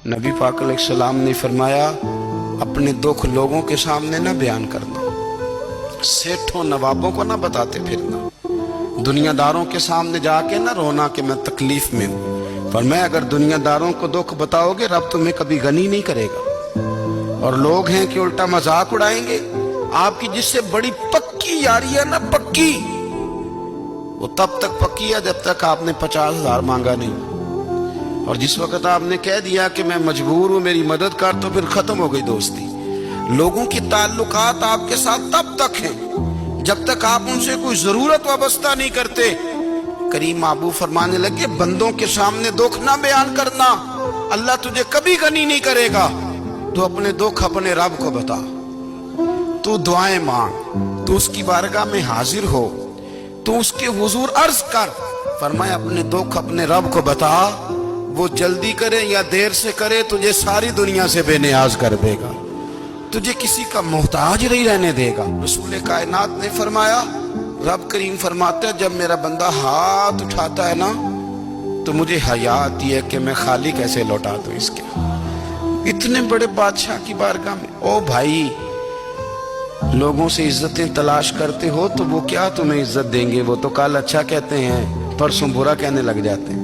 نبی پاک علیہ السلام نے فرمایا اپنے دکھ لوگوں کے سامنے نہ بیان کرنا، سیٹھوں نوابوں کو نہ بتاتے پھرنا، دنیا داروں کے سامنے جا کے نہ رونا کہ میں تکلیف میں ہوں۔ فرمایا اگر دنیا داروں کو دکھ بتاؤ گے رب تمہیں کبھی غنی نہیں کرے گا، اور لوگ ہیں کہ الٹا مذاق اڑائیں گے۔ آپ کی جس سے بڑی پکی یاری ہے نا، پکی، وہ تب تک پکی ہے جب تک آپ نے 50,000 مانگا نہیں، اور جس وقت آپ نے کہہ دیا کہ میں مجبور ہوں میری مدد کر، تو پھر ختم ہو گئی دوستی۔ لوگوں کی تعلقات آپ کے ساتھ تب تک ہیں جب تک آپ ان سے کوئی ضرورت وابستہ نہیں کرتے۔ کریم محبوب فرمانے لگے بندوں کے سامنے دکھ نہ بیان کرنا، اللہ تجھے کبھی غنی نہیں کرے گا۔ تو اپنے دکھ اپنے رب کو بتا، تو دعائیں مانگ، تو اس کی بارگاہ میں حاضر ہو، تو اس کے حضور عرض کر۔ فرمایا اپنے دکھ اپنے رب کو بتا، وہ جلدی کرے یا دیر سے کرے تجھے ساری دنیا سے بے نیاز کر دے گا، تجھے کسی کا محتاج نہیں رہنے دے گا۔ رسول کائنات نے فرمایا، رب کریم فرماتا ہے جب میرا بندہ ہاتھ اٹھاتا ہے نا تو مجھے حیا آتی ہے کہ میں خالی کیسے لوٹا دوں اس کے۔ اتنے بڑے بادشاہ کی بارگاہ میں، او بھائی لوگوں سے عزتیں تلاش کرتے ہو تو وہ کیا تمہیں عزت دیں گے؟ وہ تو کل اچھا کہتے ہیں پرسوں برا کہنے لگ جاتے ہیں۔